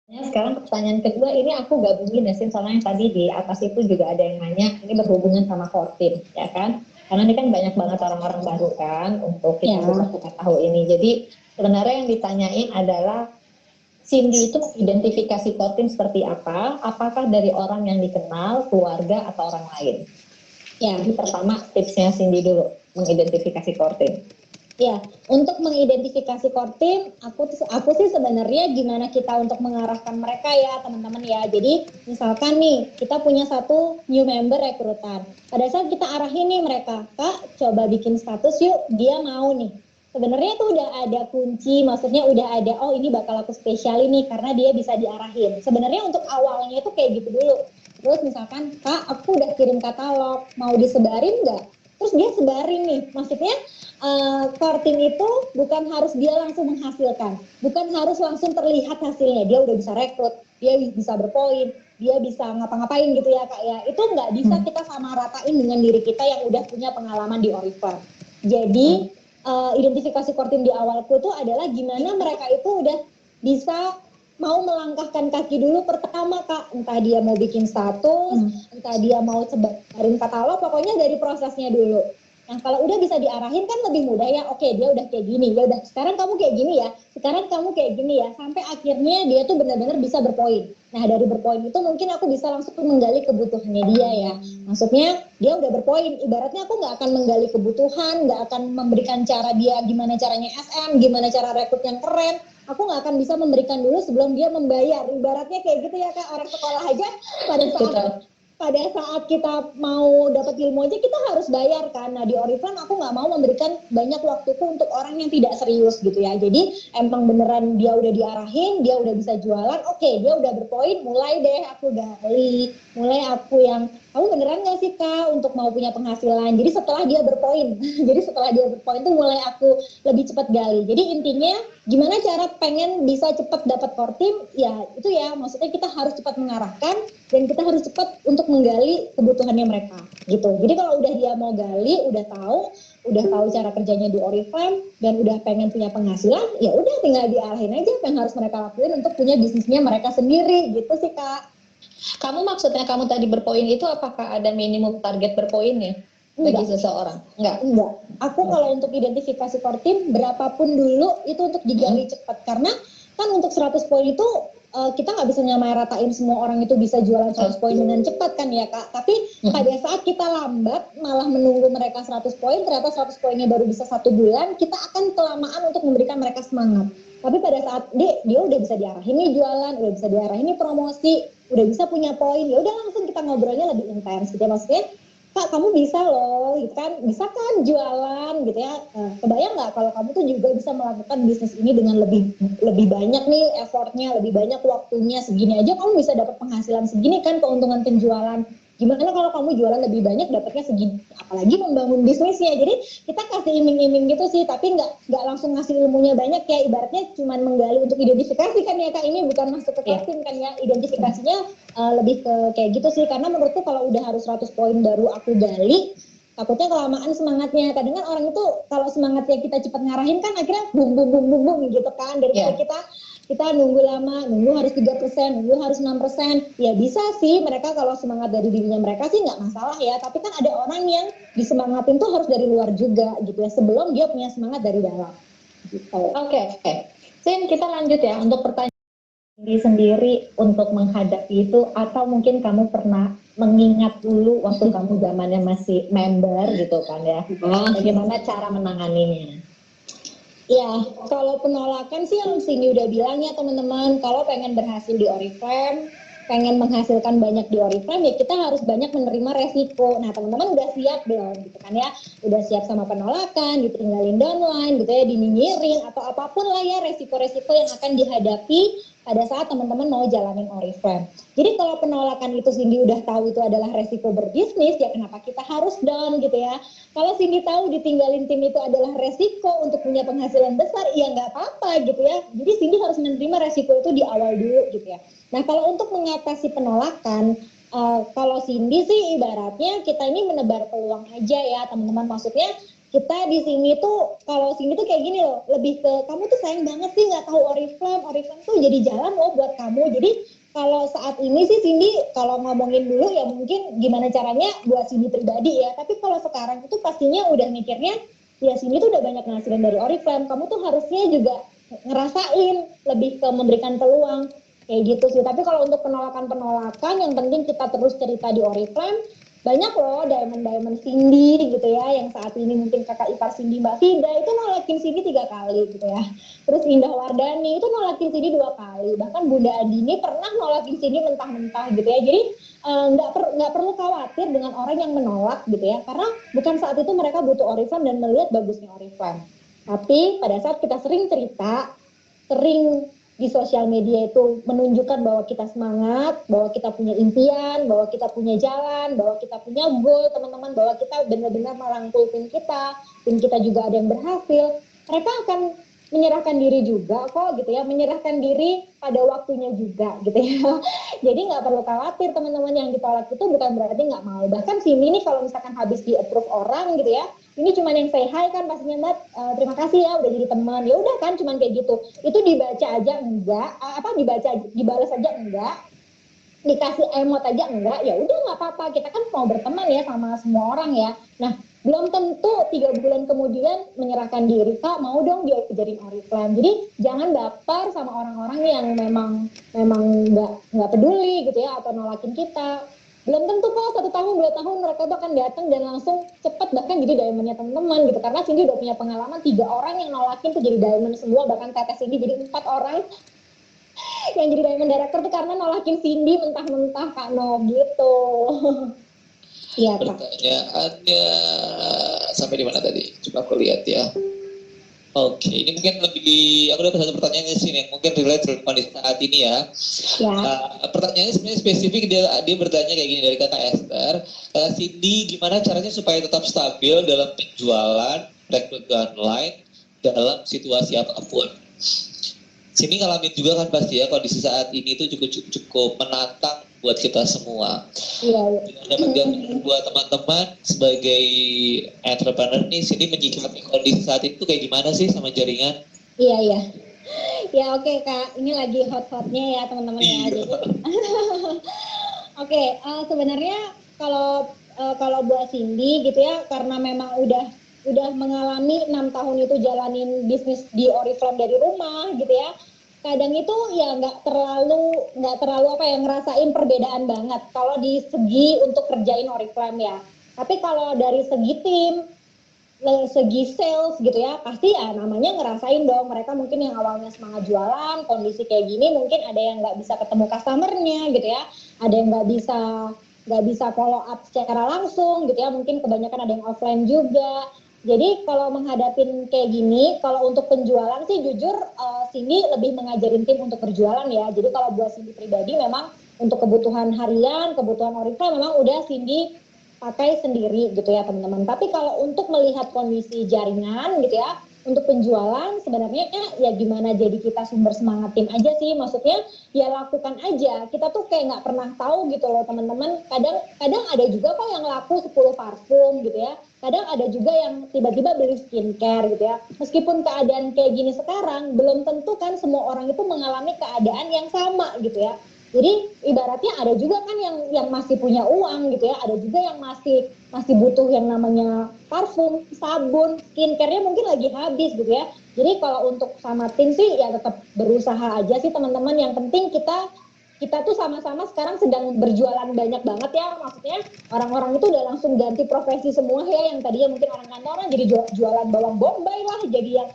Sekarang pertanyaan kedua ini aku gabungin ya Sin, soalnya yang tadi di atas itu juga ada yang nanya, ini berhubungan sama Fortin ya kan? Karena ini kan banyak banget orang-orang baru kan untuk kita buka tahun ini. Jadi sebenarnya yang ditanyain adalah Cindy itu identifikasi core team seperti apa? Apakah dari orang yang dikenal, keluarga, atau orang lain? Ya, jadi pertama tipsnya Cindy dulu, mengidentifikasi core team. Ya, untuk mengidentifikasi core team, aku sih sebenarnya gimana kita untuk mengarahkan mereka ya teman-teman ya. Jadi misalkan nih kita punya satu new member rekrutan. Pada saat kita arahin nih mereka, Kak coba bikin status yuk, dia mau nih. Sebenarnya tuh udah ada kunci, maksudnya udah ada, oh ini bakal aku spesial ini karena dia bisa diarahin. Sebenarnya untuk awalnya itu kayak gitu dulu. Terus misalkan, Kak aku udah kirim katalog, mau disebarin nggak? Terus dia sebarin nih, maksudnya core team itu bukan harus dia langsung menghasilkan, bukan harus langsung terlihat hasilnya, dia udah bisa rekrut, dia bisa berpoin, dia bisa ngapa-ngapain gitu ya Kak ya, itu nggak bisa kita sama ratain dengan diri kita yang udah punya pengalaman di Oriflame. Jadi identifikasi core team di awalku itu adalah gimana mereka itu udah bisa mau melangkahkan kaki dulu pertama Kak, entah dia mau bikin status, entah dia mau sebarin katalog, pokoknya dari prosesnya dulu. Nah kalau udah bisa diarahin kan lebih mudah ya, oke dia udah kayak gini, ya udah sekarang kamu kayak gini ya, sekarang kamu kayak gini ya, sampai akhirnya dia tuh benar-benar bisa berpoin. Nah dari berpoin itu mungkin aku bisa langsung menggali kebutuhannya dia ya, maksudnya dia udah berpoin, ibaratnya aku nggak akan menggali kebutuhan, nggak akan memberikan cara dia gimana caranya SM, gimana cara rekrut yang keren, aku nggak akan bisa memberikan dulu sebelum dia membayar, ibaratnya kayak gitu ya Kak, orang sekolah aja pada saat kita mau dapat ilmu aja kita harus bayar kan. Nah di Oriflame aku nggak mau memberikan banyak waktuku untuk orang yang tidak serius gitu ya. Jadi emang beneran dia udah diarahin, dia udah bisa jualan, oke dia udah berpoin, mulai deh aku gali, mulai aku yang kamu beneran nggak sih Kak untuk mau punya penghasilan. Jadi setelah dia berpoin, jadi setelah dia berpoin tuh mulai aku lebih cepat gali. Jadi intinya gimana cara pengen bisa cepat dapat core team, ya itu ya maksudnya kita harus cepat mengarahkan dan kita harus cepat untuk menggali kebutuhannya mereka gitu. Jadi kalau udah dia mau gali, udah tahu cara kerjanya di Oriflame dan udah pengen punya penghasilan, ya udah tinggal diarahin aja apa yang harus mereka lakuin untuk punya bisnisnya mereka sendiri gitu sih Kak. Kamu maksudnya kamu tadi berpoin itu apakah ada minimum target berpoinnya bagi seseorang? Enggak. Aku kalau untuk identifikasi core team berapapun dulu itu untuk digali cepat karena kan untuk 100 poin itu kita nggak bisa nyamaratain semua orang itu bisa jualan 100 poin dengan cepat kan ya Kak. Tapi pada saat kita lambat malah menunggu mereka 100 poin, ternyata 100 poinnya baru bisa 1 bulan, kita akan kelamaan untuk memberikan mereka semangat. Tapi pada saat dia udah bisa diarahin nih jualan, udah bisa diarahin nih promosi, udah bisa punya poin, ya udah langsung kita ngobrolnya lebih intens gitu ya. Maksudnya Kak kamu bisa loh gitu kan, bisa kan jualan gitu ya. Kebayang nggak kalau kamu tuh juga bisa melakukan bisnis ini dengan lebih banyak nih effortnya, lebih banyak waktunya, segini aja kamu bisa dapat penghasilan segini kan keuntungan penjualan. Gimana kalau kamu jualan lebih banyak dapatnya segini, apalagi membangun bisnisnya. Jadi kita kasih iming-iming gitu sih, tapi nggak langsung ngasih ilmunya banyak ya, ibaratnya cuma menggali untuk identifikasi kan ya Kak, ini bukan masuk ke tim kan ya, identifikasinya lebih ke kayak gitu sih, karena menurutku kalau udah harus 100 poin baru aku gali, takutnya kelamaan semangatnya. Kadang kan orang itu kalau semangatnya kita cepat ngarahin kan akhirnya bum bum bum bum bum gitu kan, daripada kita nunggu lama, nunggu harus 3%, nunggu harus 6%. Ya bisa sih mereka kalau semangat dari dirinya mereka sih nggak masalah ya, tapi kan ada orang yang disemangatin tuh harus dari luar juga gitu ya, sebelum dia punya semangat dari dalam gitu. Oke. Sin, kita lanjut ya untuk pertanyaan sendiri untuk menghadapi itu, atau mungkin kamu pernah mengingat dulu waktu kamu zamannya masih member gitu kan ya, bagaimana cara menanganinya? Ya, kalau penolakan sih yang Cindy udah bilang ya teman-teman, kalau pengen berhasil di Oriflame, pengen menghasilkan banyak di Oriflame, ya kita harus banyak menerima resiko. Nah teman-teman udah siap belum gitu kan ya, udah siap sama penolakan, ditinggalin downline gitu ya, dinyinyirin atau apapun lah ya resiko-resiko yang akan dihadapi pada saat teman-teman mau jalanin Oriflame. Jadi kalau penolakan itu Cindy udah tahu itu adalah resiko berbisnis, ya kenapa kita harus down gitu ya. Kalau Cindy tahu ditinggalin tim itu adalah resiko untuk punya penghasilan besar, ya nggak apa-apa gitu ya. Jadi Cindy harus menerima resiko itu di awal dulu gitu ya. Nah kalau untuk mengatasi penolakan, kalau Cindy sih ibaratnya kita ini menebar peluang aja ya teman-teman. Maksudnya kita di sini tuh, kalau sini tuh kayak gini loh, lebih ke kamu tuh sayang banget sih nggak tahu Oriflame tuh jadi jalan loh buat kamu. Jadi kalau saat ini sih Cindy kalau ngomongin dulu ya mungkin gimana caranya buat Cindy pribadi ya, tapi kalau sekarang itu pastinya udah mikirnya ya Cindy tuh udah banyak ngasilin dari Oriflame, kamu tuh harusnya juga ngerasain, lebih ke memberikan peluang kayak gitu sih. Tapi kalau untuk penolakan yang penting kita terus cerita di Oriflame. Banyak loh diamond Cindy gitu ya, yang saat ini mungkin kakak ipar Cindy Mbak Fida itu nolakin Cindy 3 kali gitu ya. Terus Indah Wardani itu nolakin Cindy 2 kali, bahkan Bunda Andini pernah nolakin Cindy mentah-mentah gitu ya. Jadi nggak perlu khawatir dengan orang yang menolak gitu ya, karena bukan saat itu mereka butuh Oriflame dan melihat bagusnya Oriflame. Tapi pada saat kita sering cerita, sering di sosial media itu menunjukkan bahwa kita semangat, bahwa kita punya impian, bahwa kita punya jalan, bahwa kita punya goal, teman-teman, bahwa kita benar-benar merangkul tim kita juga ada yang berhasil, mereka akan menyerahkan diri juga kok gitu ya, menyerahkan diri pada waktunya juga gitu ya. Jadi nggak perlu khawatir teman-teman yang ditolak itu bukan berarti nggak mau. Bahkan sini nih kalau misalkan habis di approve orang gitu ya, ini cuma yang say hi kan pastinya Mbak, terima kasih ya udah jadi teman, ya udah kan cuma kayak gitu. Itu dibaca aja enggak, dibalas aja enggak, dikasih emot aja enggak, ya udah nggak apa-apa, kita kan mau berteman ya sama semua orang ya. Nah belum tentu 3 bulan kemudian menyerahkan diri, Kak mau dong dia kejarin Oriflame. Jadi jangan baper sama orang-orang yang memang nggak peduli gitu ya atau nolakin kita. Belum tentu kok 1 tahun 2 tahun mereka tuh akan datang dan langsung cepat bahkan jadi diamondnya teman-teman gitu, karena Cindy udah punya pengalaman 3 orang yang nolakin tuh jadi diamond semua, bahkan tetes Cindy jadi 4 orang yang jadi diamond director tuh karena nolakin Cindy mentah-mentah Kak No gitu. Iya Kak. Pertanyaannya sampai di mana tadi? Coba aku lihat ya. Oke, ini mungkin lebih, aku dapat satu pertanyaan di sini yang mungkin relate dengan kondisi saat ini ya. Ya. Pertanyaannya sebenarnya spesifik, dia bertanya kayak gini dari kata Esther. Cindy, gimana caranya supaya tetap stabil dalam penjualan rekrutmen online dalam situasi apapun? Cindy ngalamin juga kan pasti ya kondisi saat ini itu cukup menantang buat kita semua. Iya. Dapat gambaran buat teman-teman sebagai entrepreneur nih, Cindy menyikapi kondisi saat itu kayak gimana sih sama jaringan? Iya. Ya oke Kak, ini lagi hot-hotnya ya teman-teman ya. Jadi, oke, sebenarnya kalau buat Cindy gitu ya, karena memang udah mengalami 6 tahun itu jalanin bisnis di Oriflame dari rumah gitu ya. Kadang itu ya nggak terlalu apa ya, ngerasain perbedaan banget kalau di segi untuk kerjain Oriflame ya. Tapi kalau dari segi tim, segi sales gitu ya, pasti ya namanya ngerasain dong. Mereka mungkin yang awalnya semangat jualan, kondisi kayak gini mungkin ada yang nggak bisa ketemu customernya gitu ya, ada yang nggak bisa follow up secara langsung gitu ya, mungkin kebanyakan ada yang offline juga. Jadi kalau menghadapin kayak gini, kalau untuk penjualan sih jujur Cindy lebih mengajarin tim untuk berjualan ya. Jadi kalau buat Cindy pribadi memang untuk kebutuhan harian, kebutuhan Oriflame memang udah Cindy pakai sendiri gitu ya teman-teman. Tapi kalau untuk melihat kondisi jaringan gitu ya, untuk penjualan sebenarnya ya gimana jadi kita sumber semangat tim aja sih. Maksudnya ya lakukan aja. Kita tuh kayak nggak pernah tahu gitu loh teman-teman. Kadang ada juga kok yang laku 10 parfum gitu ya. Kadang ada juga yang tiba-tiba beli skincare gitu ya. Meskipun keadaan kayak gini sekarang, belum tentu kan semua orang itu mengalami keadaan yang sama gitu ya. Jadi ibaratnya ada juga kan yang masih punya uang gitu ya, ada juga yang masih butuh yang namanya parfum, sabun, skincare-nya mungkin lagi habis gitu ya. Jadi kalau untuk sama tim sih ya tetap berusaha aja sih teman-teman. Yang penting kita tuh sama-sama sekarang sedang berjualan banyak banget ya. Maksudnya orang-orang itu udah langsung ganti profesi semua ya, yang tadinya mungkin orang kantoran jadi jualan bawang bombay lah, jadi yang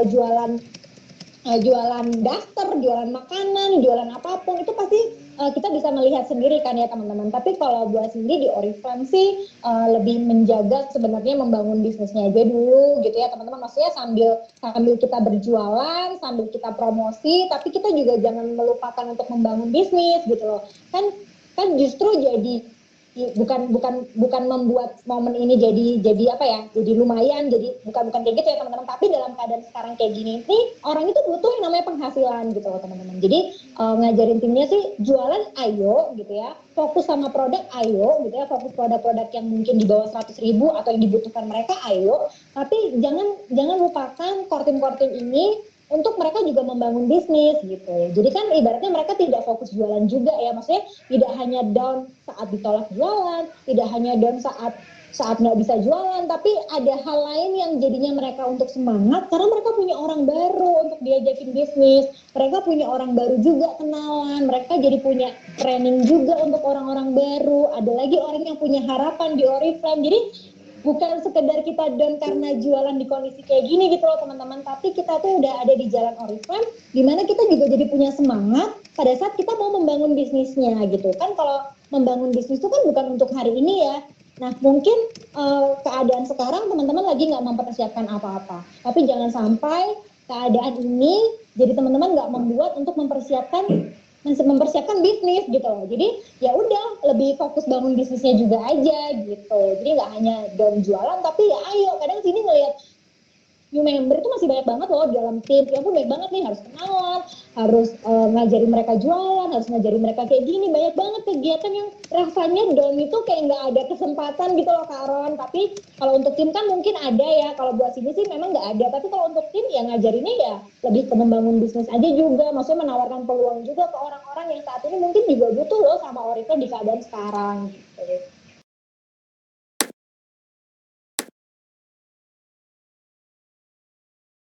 jualan daster, jualan makanan, jualan apapun, itu pasti kita bisa melihat sendiri kan ya teman-teman. Tapi kalau buat sendiri di Oriflame sih lebih menjaga sebenarnya membangun bisnisnya aja dulu gitu ya teman-teman. Maksudnya sambil kita berjualan, sambil kita promosi, tapi kita juga jangan melupakan untuk membangun bisnis gitu loh. Kan justru jadi bukan membuat momen ini jadi apa ya, jadi lumayan, jadi bukan kayak gitu ya teman-teman. Tapi dalam keadaan sekarang kayak gini nih, orang itu butuh yang namanya penghasilan gitu loh teman-teman. Jadi ngajarin timnya sih jualan ayo gitu ya, fokus sama produk ayo gitu ya, fokus produk-produk yang mungkin di bawah 100.000 atau yang dibutuhkan mereka ayo. Tapi jangan lupakan core tim ini untuk mereka juga membangun bisnis gitu ya. Jadi kan ibaratnya mereka tidak fokus jualan juga ya, maksudnya tidak hanya down saat ditolak jualan, tidak hanya down saat nggak bisa jualan, tapi ada hal lain yang jadinya mereka untuk semangat karena mereka punya orang baru untuk diajakin bisnis, mereka punya orang baru juga kenalan, mereka jadi punya training juga untuk orang-orang baru, ada lagi orang yang punya harapan di Oriflame. Jadi bukan sekedar kita down karena jualan di kondisi kayak gini gitu loh teman-teman, tapi kita tuh udah ada di jalan Oriflame, dimana kita juga jadi punya semangat pada saat kita mau membangun bisnisnya gitu kan. Kalau membangun bisnis itu kan bukan untuk hari ini ya. Nah mungkin keadaan sekarang teman-teman lagi nggak mempersiapkan apa-apa, tapi jangan sampai keadaan ini jadi teman-teman nggak membuat untuk mempersiapkan bisnis gitu loh. Jadi ya udah lebih fokus bangun bisnisnya juga aja gitu. Jadi nggak hanya down jualan, tapi ya ayo kadang sini ngelihat new member itu masih banyak banget loh di dalam tim. Ya pun baik banget nih, harus kenalan, harus ngajarin mereka jualan, harus ngajarin mereka kayak gini. Banyak banget kegiatan yang rasanya down itu kayak nggak ada kesempatan gitu loh Kak Ron. Tapi kalau untuk tim kan mungkin ada ya. Kalau buat sini sih memang nggak ada. Tapi kalau untuk tim ya ngajarinnya ya lebih ke membangun bisnis aja juga. Maksudnya menawarkan peluang juga ke orang-orang yang saat ini mungkin juga butuh loh sama Oriflame di keadaan sekarang gitu.